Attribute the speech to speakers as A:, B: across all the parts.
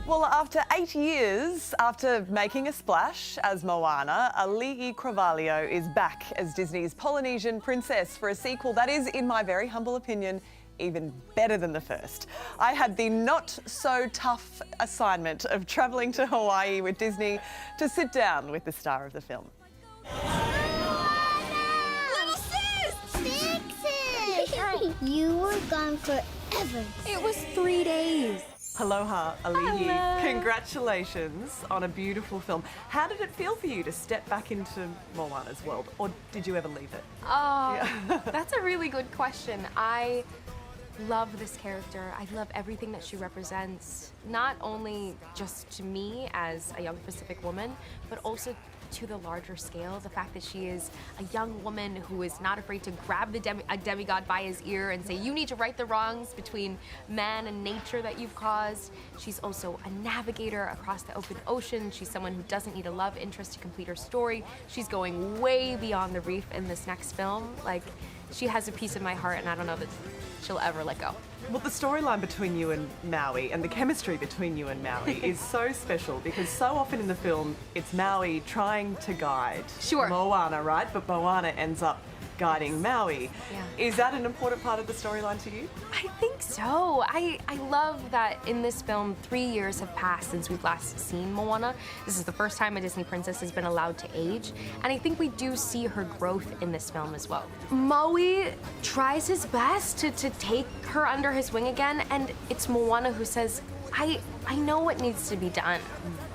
A: Well, after 8 years after making a splash as Moana, Auliʻi Cravalho is back as Disney's Polynesian princess for a sequel that is, in my very humble opinion, even better than the first. I had the not-so-tough assignment of travelling to Hawaii with Disney to sit down with the star of the film.
B: Little sis! Big sis! You were gone forever.
C: It was 3 days.
A: Aloha, Auli'i.
C: Hello.
A: Congratulations on a beautiful film. How did it feel for you to step back into Moana's world, or did you ever leave it?
C: Oh, that's a really good question. I love this character. I love everything that she represents, not only just to me as a young Pacific woman, but also to the larger scale. The fact that she is a young woman who is not afraid to grab a demigod by his ear and say, you need to right the wrongs between man and nature that you've caused. She's also a navigator across the open ocean. She's someone who doesn't need a love interest to complete her story. She's going way beyond the reef in this next film. Like, she has a piece of my heart, and I don't know that she'll ever let go.
A: Well, the storyline between you and Maui and the chemistry between you and Maui is so special because so often in the film it's Maui trying to guide Moana, right? But Moana ends up guiding Maui.
C: Yeah.
A: Is that an important part of the storyline to you?
C: I think so. I love that in this film, 3 years have passed since we've last seen Moana. This is the first time a Disney princess has been allowed to age, and I think we do see her growth in this film as well. Maui tries his best to take her under his wing again, and it's Moana who says, I know what needs to be done.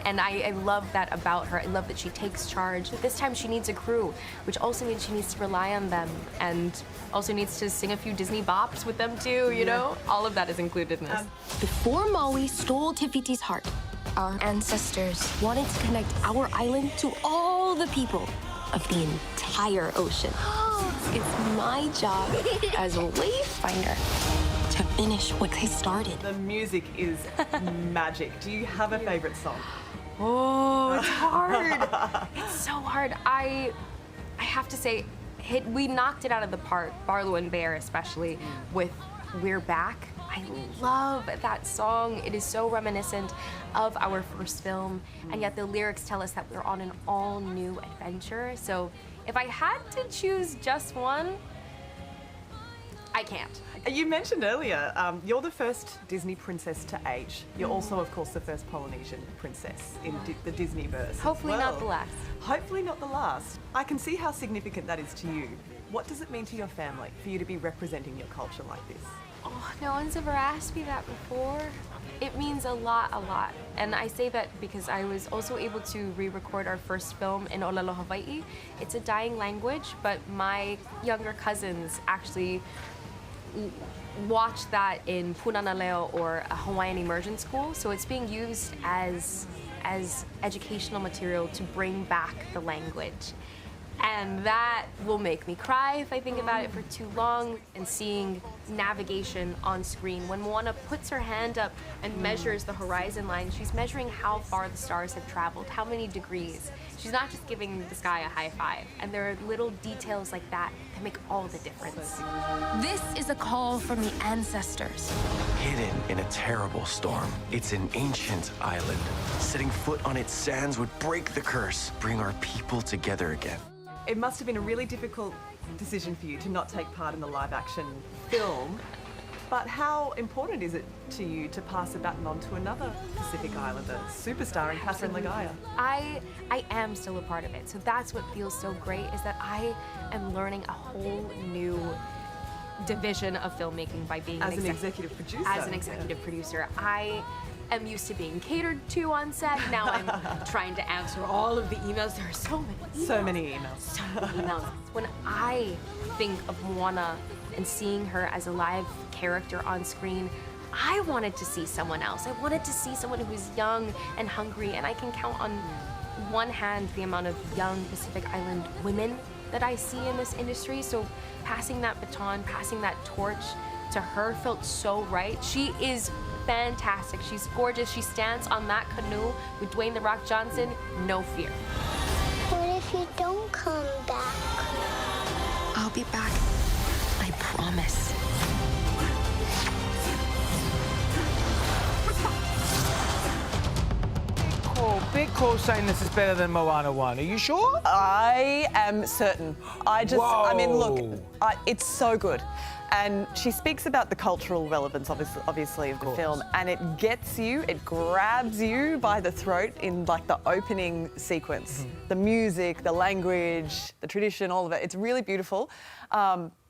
C: And I love that about her. I love that she takes charge. This time she needs a crew, which also means she needs to rely on them and also needs to sing a few Disney bops with them too, you know? All of that is included in this.
D: Before Maui stole Te Fiti's heart, our ancestors wanted to connect our island to all the people of the entire ocean. It's my job as a wayfinder to finish what they started.
A: The music is magic. Do you have a favourite song?
C: Oh, it's hard. It's so hard. I have to say, we knocked it out of the park, Barlow and Bear especially, with We're Back. I love that song. It is so reminiscent of our first film, and yet the lyrics tell us that we're on an all-new adventure. So if I had to choose just one, I can't.
A: You mentioned earlier, you're the first Disney princess to age. You're also, of course, the first Polynesian princess in the Disneyverse.
C: Hopefully not the last.
A: Hopefully not the last. I can see how significant that is to you. What does it mean to your family for you to be representing your culture like this?
C: Oh, no one's ever asked me that before. It means a lot. And I say that because I was also able to re-record our first film in Olelo, Hawaii. It's a dying language, but my younger cousins actually watch that in Punana Leo or a Hawaiian immersion school. So it's being used as educational material to bring back the language. And that will make me cry if I think about it for too long. And seeing navigation on screen, when Moana puts her hand up and measures the horizon line, she's measuring how far the stars have traveled, how many degrees. She's not just giving the sky a high five. And there are little details like that that make all the difference.
D: This is a call from the ancestors.
E: Hidden in a terrible storm, it's an ancient island. Setting foot on its sands would break the curse, bring our people together again.
A: It must have been a really difficult decision for you to not take part in the live-action film, but how important is it to you to pass the baton on to another Pacific Islander, superstar in Catherine Ligaya?
C: I am still a part of it, so that's what feels so great, is that I am learning a whole new division of filmmaking by being
A: an executive producer.
C: As an executive producer. I am used to being catered to on set. Now I'm trying to answer all of the emails. There are so many emails.
A: So many emails.
C: So many emails. When I think of Moana and seeing her as a live character on screen, I wanted to see someone else. I wanted to see someone who was young and hungry, and I can count on one hand the amount of young Pacific Island women that I see in this industry. So passing that baton, passing that torch to her felt so right. She is fantastic. She's gorgeous. She stands on that canoe with Dwayne "The Rock" Johnson, no fear.
B: What if you don't come back?
D: I'll be back. I promise.
F: bit close saying this is better than Moana 1. Are you sure?
A: I am certain. I mean, look, it's so good. And she speaks about the cultural relevance, obviously, of the film, and it gets you, it grabs you by the throat in like the opening sequence. The music, the language, the tradition, all of it. It's really beautiful.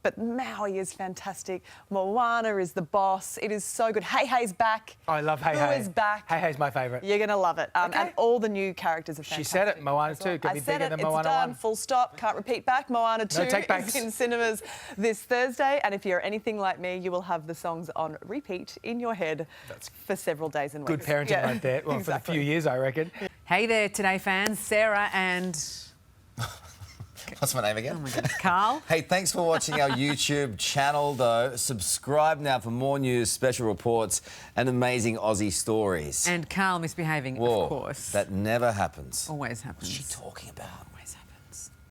A: But Maui is fantastic. Moana is the boss. It is so good. Hey Hey's back.
F: I love Hey Hey.
A: Who is back?
F: Hey Hey's my favourite.
A: You're going to love it. And all the new characters are fantastic.
F: She said it, Moana 2 could be bigger than Moana 1.
A: It's done, full stop, can't repeat back. Moana 2
F: take backs.
A: is in cinemas this Thursday, and if you're anything like me, you will have the songs on repeat in your head for several days and weeks.
F: Good parenting right there. Well, for a few years, I reckon.
G: Hey there, Today fans. Sarah and...
H: What's my name again?
G: Oh my God, Carl.
H: Hey, thanks for watching our YouTube channel, though. Subscribe now for more news, special reports, and amazing Aussie stories.
G: And Carl misbehaving,
H: Whoa,
G: of course.
H: that never happens.
G: Always happens.
H: What's she talking about?
G: Always happens.